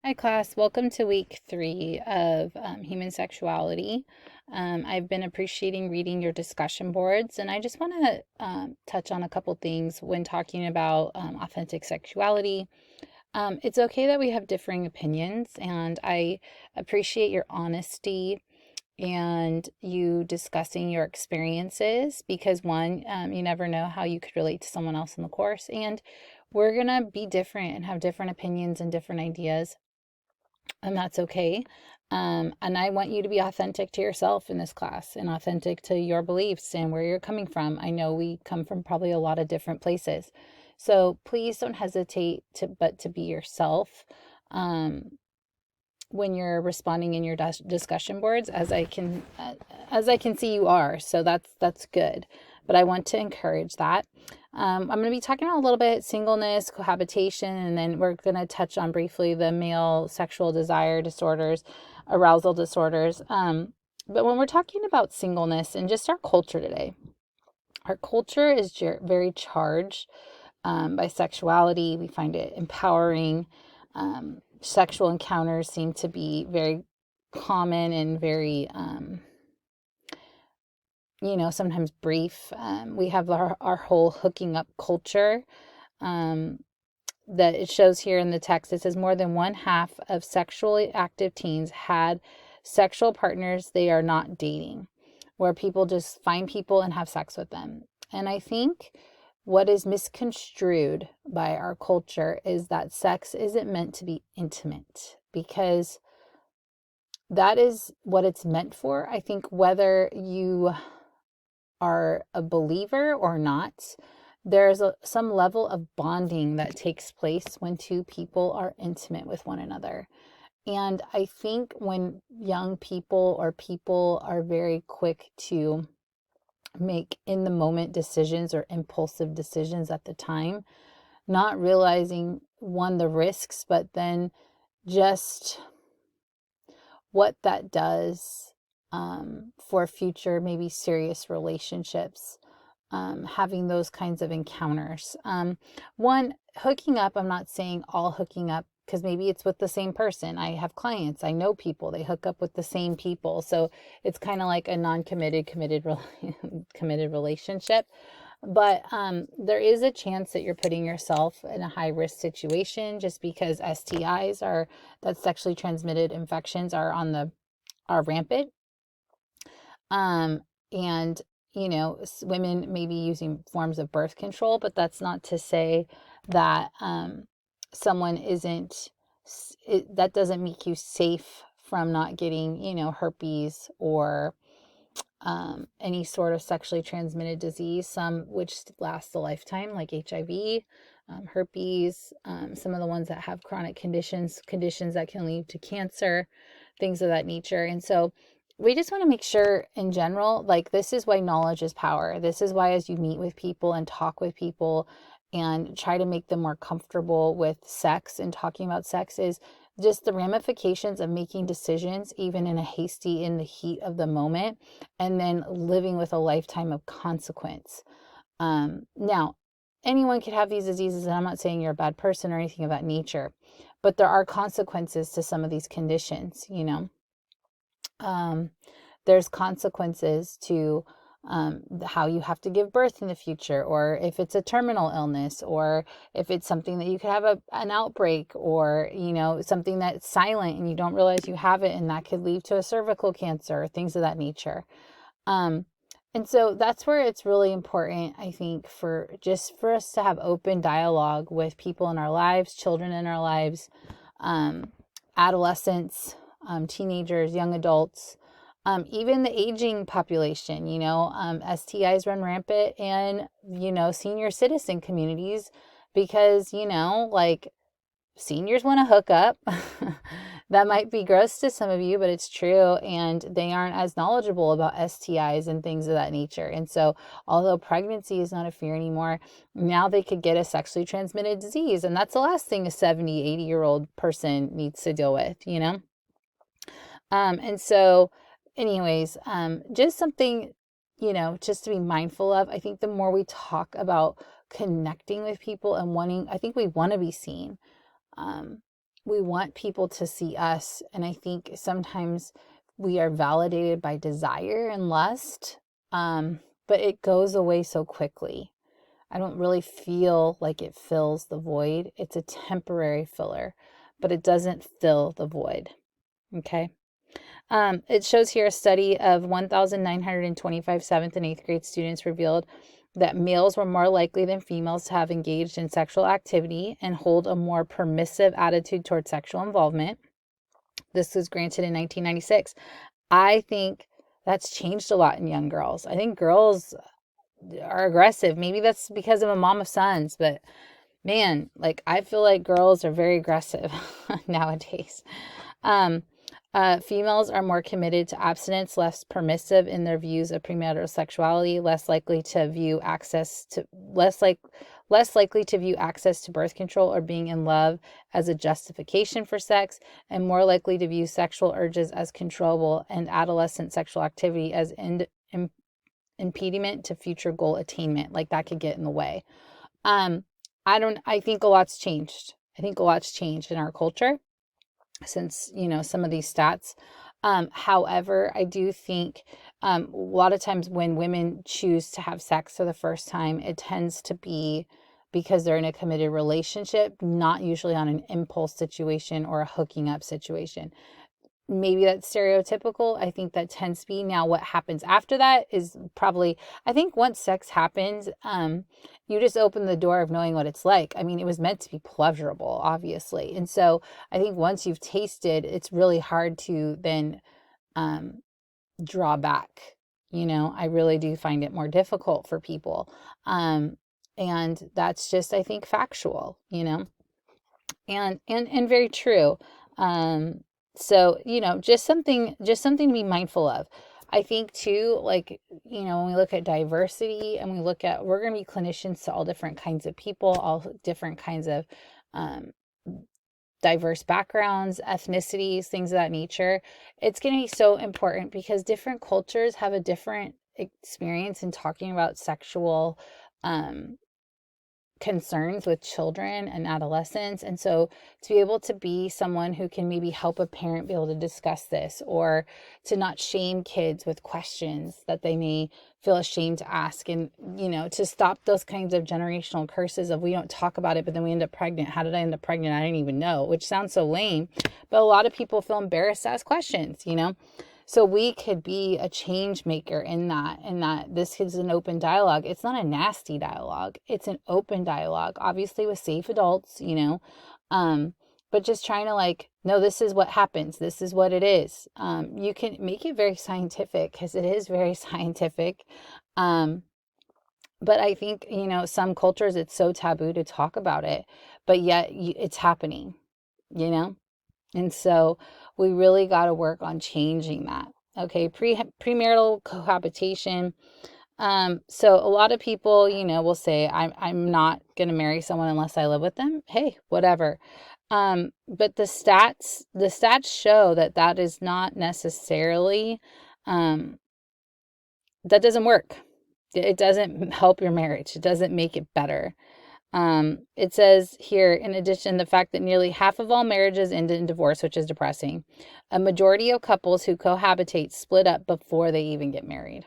Hi, class. Welcome to week 3 of Human Sexuality. I've been appreciating reading your discussion boards, and I just want to touch on a couple things when talking about authentic sexuality. It's okay that we have differing opinions, and I appreciate your honesty and you discussing your experiences because, one, you never know how you could relate to someone else in the course, and we're going to be different and have different opinions and different ideas, and that's okay. And I want you to be authentic to yourself in this class and authentic to your beliefs and where you're coming from. I know we come from probably a lot of different places. So please don't hesitate to be yourself when you're responding in your discussion boards, as I can see you are. So that's good. But I want to encourage that. I'm going to be talking about a little bit singleness, cohabitation, and then we're going to touch on briefly the male sexual desire disorders, arousal disorders. But when we're talking about singleness and just our culture today, our culture is very charged by sexuality. We find it empowering. Sexual encounters seem to be very common and very sometimes brief. We have our whole hooking up culture that it shows here in the text. It says more than one half of sexually active teens had sexual partners they are not dating, where people just find people and have sex with them. And I think what is misconstrued by our culture is that sex isn't meant to be intimate, because that is what it's meant for. I think whether you are a believer or not, there's some level of bonding that takes place when two people are intimate with one another. And I think when young people or people are very quick to make in the moment decisions or impulsive decisions at the time, not realizing, one, the risks, but then just what that does for future, maybe serious relationships, having those kinds of encounters. One, hooking up, I'm not saying all hooking up, because maybe it's with the same person. I have clients, I know people, they hook up with the same people. So it's kind of like a non-committed, committed relationship. But there is a chance that you're putting yourself in a high risk situation, just because STIs that sexually transmitted infections are rampant. And women may be using forms of birth control, but that's not to say that someone isn't, that doesn't make you safe from not getting, herpes or any sort of sexually transmitted disease, some which lasts a lifetime, like HIV, herpes, some of the ones that have chronic conditions that can lead to cancer, things of that nature. And so we just want to make sure in general, like, this is why knowledge is power. This is why, as you meet with people and talk with people and try to make them more comfortable with sex and talking about sex, is just the ramifications of making decisions, even in the heat of the moment, and then living with a lifetime of consequence. Now, anyone could have these diseases, and I'm not saying you're a bad person or anything of that nature, but there are consequences to some of these conditions, there's consequences to how you have to give birth in the future, or if it's a terminal illness, or if it's something that you could have an outbreak, or something that's silent and you don't realize you have it, and that could lead to a cervical cancer, things of that nature. And so that's where it's really important, I think, for us to have open dialogue with people in our lives, children in our lives, adolescents, teenagers, young adults, even the aging population. STIs run rampant in, senior citizen communities, because, like, seniors want to hook up. That might be gross to some of you, but it's true. And they aren't as knowledgeable about STIs and things of that nature. And so, although pregnancy is not a fear anymore, now they could get a sexually transmitted disease. And that's the last thing a 70, 80-year-old person needs to deal with, And so, anyways, just something, just to be mindful of. I think the more we talk about connecting with people and I think we want to be seen. we want people to see us. And I think sometimes we are validated by desire and lust, but it goes away so quickly. I don't really feel like it fills the void. It's a temporary filler, but it doesn't fill the void. Okay. It shows here a study of 1,925 7th and 8th grade students revealed that males were more likely than females to have engaged in sexual activity and hold a more permissive attitude towards sexual involvement. This was granted in 1996. I think that's changed a lot in young girls. I think girls are aggressive. Maybe that's because I'm a mom of sons, but man, like I feel like girls are very aggressive nowadays. Females are more committed to abstinence, less permissive in their views of premarital sexuality, less likely to view access to birth control or being in love as a justification for sex, and more likely to view sexual urges as controllable and adolescent sexual activity as impediment to future goal attainment. Like that could get in the way. I think a lot's changed. I think a lot's changed in our culture since, some of these stats. However, I do think a lot of times when women choose to have sex for the first time, it tends to be because they're in a committed relationship, not usually on an impulse situation or a hooking up situation. Maybe that's stereotypical. I think that tends to be. Now, what happens after that is probably, I think once sex happens, you just open the door of knowing what it's like. I mean, it was meant to be pleasurable, obviously. And so I think once you've tasted, it's really hard to then draw back. I really do find it more difficult for people. And that's just, I think, factual, and very true. So, just something to be mindful of. I think too, like, when we look at diversity and we're going to be clinicians to all different kinds of people, all different kinds of diverse backgrounds, ethnicities, things of that nature. It's going to be so important because different cultures have a different experience in talking about sexual concerns with children and adolescents. And so to be able to be someone who can maybe help a parent be able to discuss this, or to not shame kids with questions that they may feel ashamed to ask, and to stop those kinds of generational curses of we don't talk about it but then we end up pregnant. How did I end up pregnant? I didn't even know, which sounds so lame, but a lot of people feel embarrassed to ask questions. So we could be a change maker in that this is an open dialogue. It's not a nasty dialogue. It's an open dialogue, obviously with safe adults, but just trying to no, this is what happens. This is what it is. You can make it very scientific because it is very scientific. But I think, some cultures, it's so taboo to talk about it, but yet it's happening, and so we really got to work on changing that. Okay, premarital cohabitation. So a lot of people, will say, I'm not going to marry someone unless I live with them. Hey, whatever. But the stats show that is not necessarily, that doesn't work. It doesn't help your marriage. It doesn't make it better. It says here, in addition, the fact that nearly half of all marriages end in divorce, which is depressing. A majority of couples who cohabitate split up before they even get married.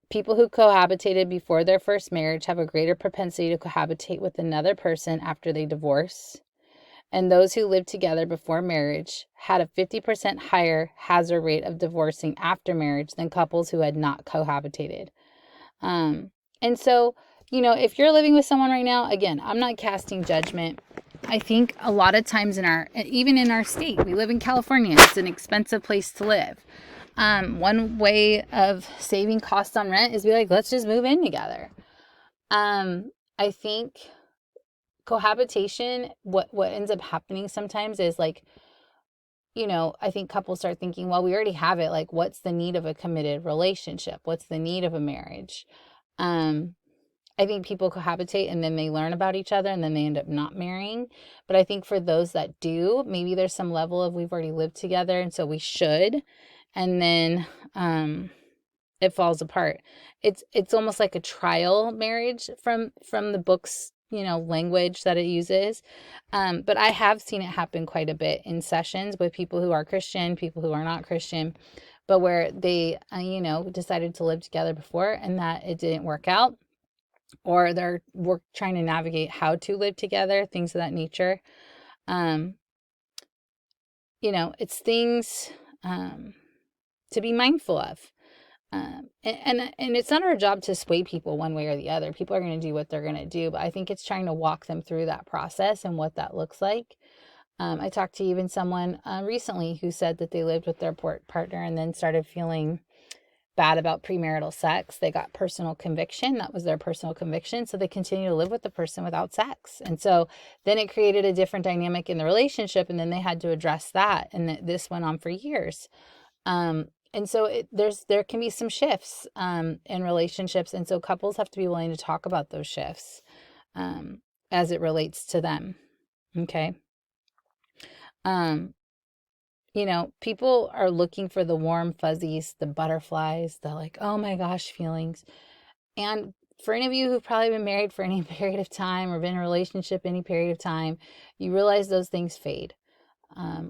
People who cohabitated before their first marriage have a greater propensity to cohabitate with another person after they divorce. And those who lived together before marriage had a 50% higher hazard rate of divorcing after marriage than couples who had not cohabitated. And so, if you're living with someone right now, again, I'm not casting judgment. I think a lot of times even in our state, we live in California. It's an expensive place to live. One way of saving costs on rent is be like, let's just move in together. I think cohabitation, what ends up happening sometimes is I think couples start thinking, well, we already have it. Like, what's the need of a committed relationship? What's the need of a marriage? I think people cohabitate and then they learn about each other and then they end up not marrying. But I think for those that do, maybe there's some level of we've already lived together and so we should. And then it falls apart. It's almost like a trial marriage from the books, language that it uses. But I have seen it happen quite a bit in sessions with people who are Christian, people who are not Christian, but where they, decided to live together before and that it didn't work out, or they're trying to navigate how to live together, things of that nature. It's things to be mindful of. And it's not our job to sway people one way or the other. People are going to do what they're going to do, but I think it's trying to walk them through that process and what that looks like. I talked to even someone recently who said that they lived with their partner and then started feeling bad about premarital sex. They got personal conviction. That was their personal conviction. So they continue to live with the person without sex. And so then it created a different dynamic in the relationship. And then they had to address that. And this went on for years. And so there can be some shifts in relationships. And so couples have to be willing to talk about those shifts as it relates to them. Okay. People are looking for the warm fuzzies, the butterflies, the like, oh my gosh, feelings. And for any of you who've probably been married for any period of time or been in a relationship any period of time, you realize those things fade.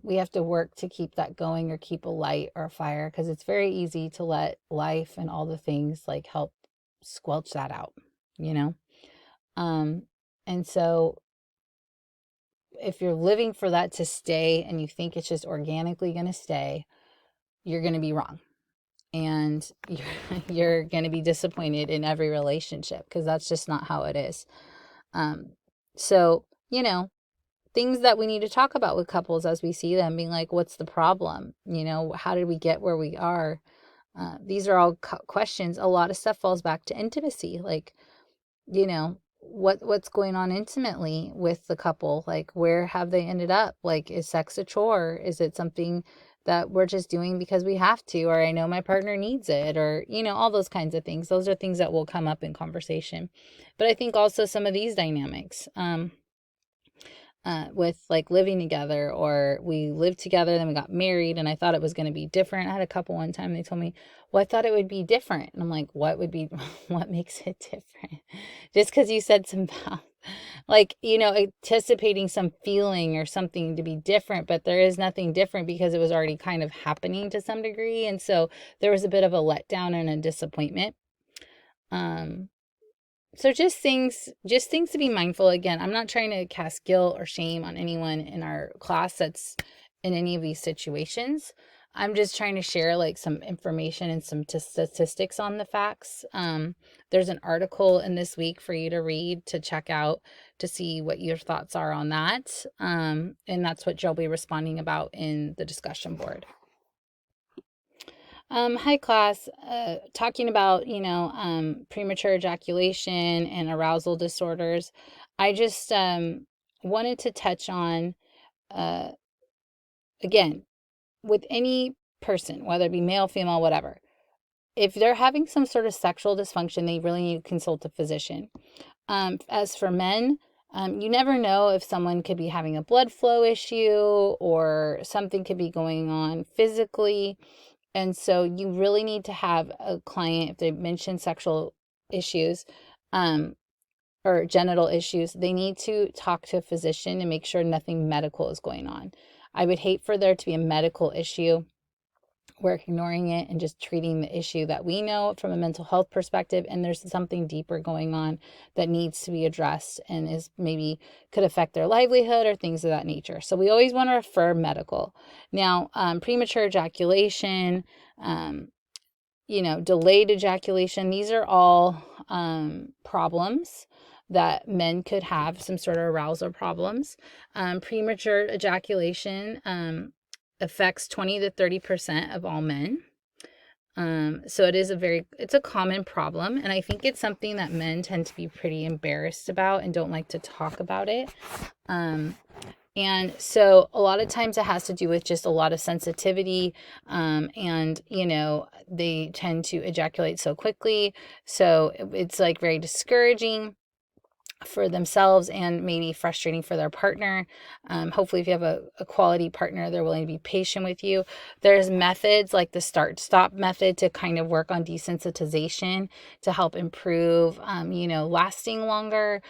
We have to work to keep that going or keep a light or a fire, because it's very easy to let life and all the things like help squelch that out, and so if you're living for that to stay and you think it's just organically going to stay, you're going to be wrong. And you're going to be disappointed in every relationship, because that's just not how it is. So, things that we need to talk about with couples as we see them, being like, what's the problem? How did we get where we are? These are all questions. A lot of stuff falls back to intimacy. Like, what's going on intimately with the couple? Like, where have they ended up? Like, is sex a chore? Is it something that we're just doing because we have to, or I know my partner needs it, or, all those kinds of things. Those are things that will come up in conversation. But I think also some of these dynamics, with like living together, or we lived together, then we got married, and I thought it was going to be different. I had a couple one time, they told me, well, I thought it would be different. And I'm like, what makes it different? Just because you said some, like, anticipating some feeling or something to be different, but there is nothing different because it was already kind of happening to some degree. And so there was a bit of a letdown and a disappointment. So just things to be mindful. Again, I'm not trying to cast guilt or shame on anyone in our class that's in any of these situations. I'm just trying to share like some information and some statistics on the facts. There's an article in this week for you to read, to check out, to see what your thoughts are on that. And that's what you'll be responding about in the discussion board. Hi class, talking about, premature ejaculation and arousal disorders. I just wanted to touch on, again, with any person, whether it be male, female, whatever, if they're having some sort of sexual dysfunction, they really need to consult a physician. As for men, you never know if someone could be having a blood flow issue or something could be going on physically. And so you really need to have a client, if they mention sexual issues or genital issues, they need to talk to a physician and make sure nothing medical is going on. I would hate for there to be a medical issue. We're ignoring it and just treating the issue that we know from a mental health perspective, and there's something deeper going on that needs to be addressed and is maybe could affect their livelihood or things of that nature. So we always want to refer medical. Now, premature ejaculation, delayed ejaculation, these are all problems that men could have, some sort of arousal problems. Premature ejaculation affects 20 to 30% of all men. So it's a common problem. And I think it's something that men tend to be pretty embarrassed about and don't like to talk about it. And so a lot of times it has to do with just a lot of sensitivity. And, they tend to ejaculate so quickly. So it's like very discouraging. for themselves and maybe frustrating for their partner. Hopefully, if you have a quality partner, they're willing to be patient with you. There's methods like the start stop method to kind of work on desensitization to help improve, lasting longer,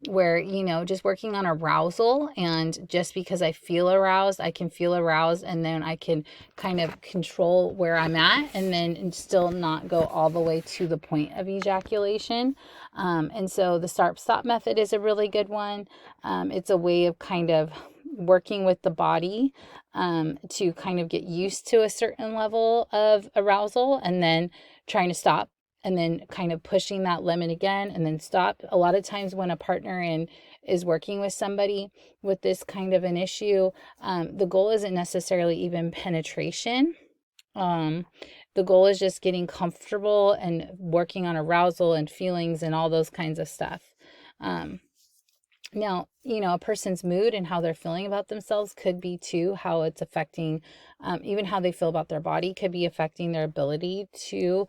where, just working on arousal. And just because I feel aroused, I can feel aroused, and then I can kind of control where I'm at and still not go all the way to the point of ejaculation. And so the start stop method is a really good one. It's a way of kind of working with the body to kind of get used to a certain level of arousal, and then trying to stop, and then kind of pushing that limit again, and then stop. A lot of times when a partner is working with somebody with this kind of an issue, the goal isn't necessarily even penetration. The goal is just getting comfortable and working on arousal and feelings and all those kinds of stuff. Now, a person's mood and how they're feeling about themselves could be too, how it's affecting, even how they feel about their body could be affecting their ability to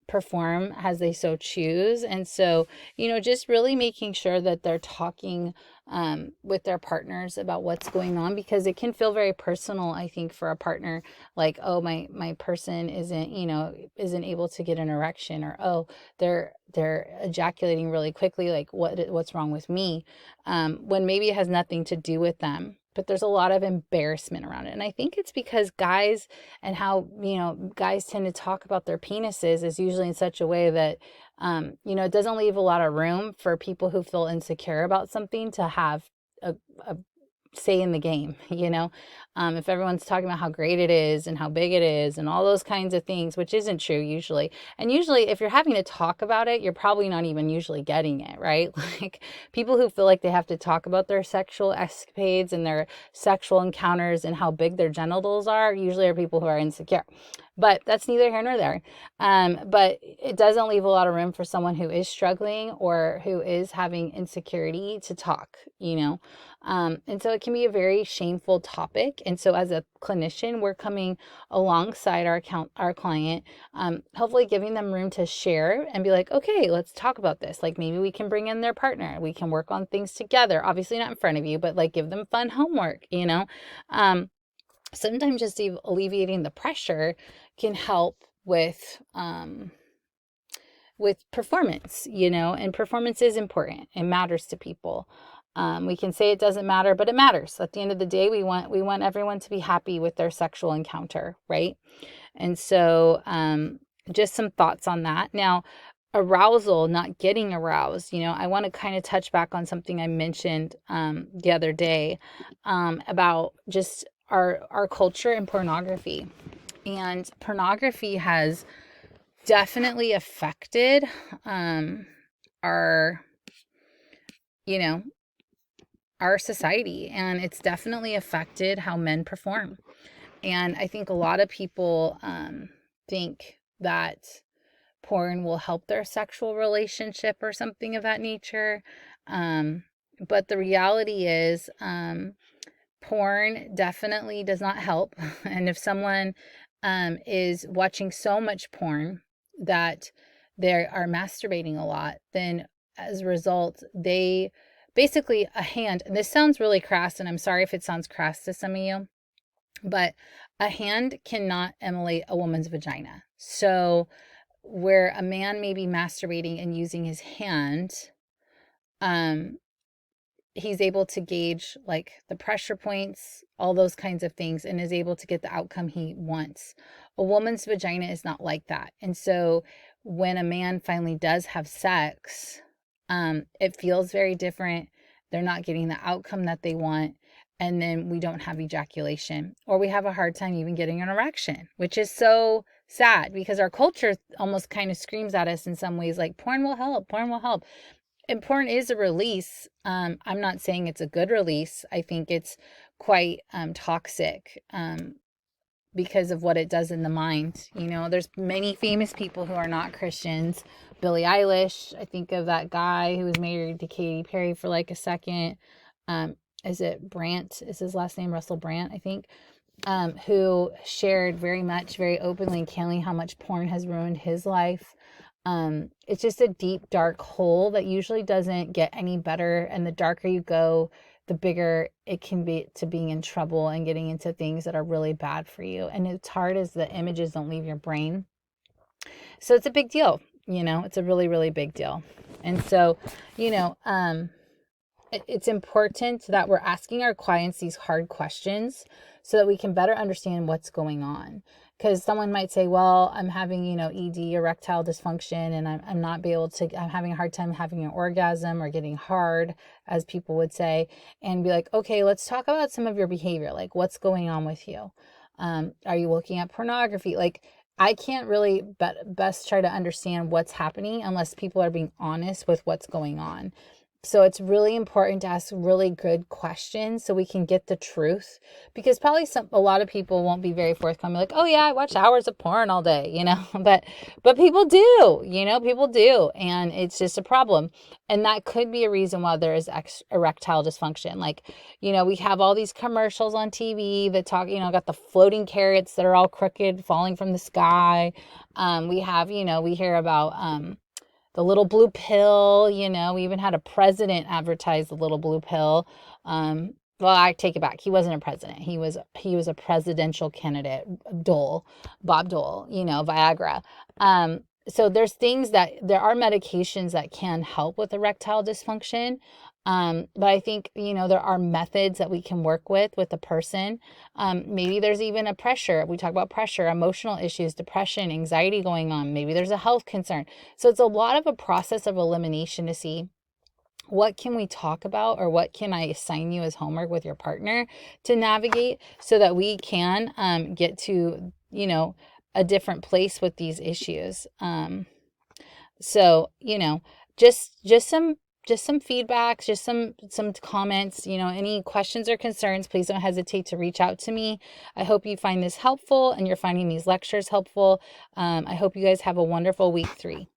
perform as they so choose. And so, just really making sure that they're talking with their partners about what's going on, because it can feel very personal, I think, for a partner, like, oh, my person isn't able to get an erection, or, oh, they're ejaculating really quickly, like what's wrong with me, when maybe it has nothing to do with them. But there's a lot of embarrassment around it. And I think it's because guys, and how, guys tend to talk about their penises is usually in such a way that, it doesn't leave a lot of room for people who feel insecure about something to have a say in the game. If everyone's talking about how great it is and how big it is and all those kinds of things, which isn't true usually. And usually if you're having to talk about it, you're probably not even usually getting it, right? Like, people who feel like they have to talk about their sexual escapades and their sexual encounters and how big their genitals are usually are people who are insecure. But that's neither here nor there. But it doesn't leave a lot of room for someone who is struggling or who is having insecurity to talk, and so it can be a very shameful topic. And so as a clinician, we're coming alongside our client, hopefully giving them room to share and be like, okay, let's talk about this. Like, maybe we can bring in their partner. We can work on things together. Obviously not in front of you, but like give them fun homework, sometimes just alleviating the pressure can help with performance, and performance is important. It matters to people. We can say it doesn't matter, but it matters. At the end of the day, we want everyone to be happy with their sexual encounter, right? And so just some thoughts on that. Now, arousal, not getting aroused, I want to kind of touch back on something I mentioned the other day about just our culture and pornography. And pornography has definitely affected our our society, and it's definitely affected how men perform. And I think a lot of people think that porn will help their sexual relationship or something of that nature, but the reality is porn definitely does not help. And if someone is watching so much porn that they are masturbating a lot, then as a result, they basically and this sounds really crass, and I'm sorry if it sounds crass to some of you, but a hand cannot emulate a woman's vagina. So where a man may be masturbating and using his hand, he's able to gauge like the pressure points, all those kinds of things, and is able to get the outcome he wants. A woman's vagina is not like that. And so when a man finally does have sex, it feels very different. They're not getting the outcome that they want. And then we don't have ejaculation, or we have a hard time even getting an erection, which is so sad because our culture almost kind of screams at us in some ways, like porn will help, porn will help. And porn is a release. I'm not saying it's a good release. I think it's quite toxic because of what it does in the mind. There's many famous people who are not Christians. Billie Eilish, I think of that guy who was married to Katy Perry for like a second. Is it Brant? Is his last name Russell Brand, I think? Who shared very openly and candidly how much porn has ruined his life. It's just a deep, dark hole that usually doesn't get any better. And the darker you go, the bigger it can be to being in trouble and getting into things that are really bad for you. And it's hard as the images don't leave your brain. So it's a big deal, it's a really, really big deal. And so, it's important that we're asking our clients these hard questions so that we can better understand what's going on. Because someone might say, well, I'm having, ED, erectile dysfunction, and I'm having a hard time having an orgasm or getting hard, as people would say, and be like, okay, let's talk about some of your behavior. Like, what's going on with you? Are you looking at pornography? Like, I can't really best try to understand what's happening unless people are being honest with what's going on. So it's really important to ask really good questions so we can get the truth, because probably a lot of people won't be very forthcoming, like, oh yeah, I watch hours of porn all day, but people do, people do. And it's just a problem. And that could be a reason why there is erectile dysfunction. Like, we have all these commercials on TV that talk, got the floating carrots that are all crooked falling from the sky. We have, we hear about, the little blue pill, we even had a president advertise the little blue pill. Well, I take it back. He wasn't a president. He was a presidential candidate, Bob Dole, Viagra. So there are medications that can help with erectile dysfunction. But I think, there are methods that we can work with the person. Maybe there's even a pressure. We talk about pressure, emotional issues, depression, anxiety going on. Maybe there's a health concern. So it's a lot of a process of elimination to see what can we talk about, or what can I assign you as homework with your partner to navigate so that we can get to, a different place with these issues. So, just some feedback, just some comments, any questions or concerns, please don't hesitate to reach out to me. I hope you find this helpful and you're finding these lectures helpful. I hope you guys have a wonderful week 3.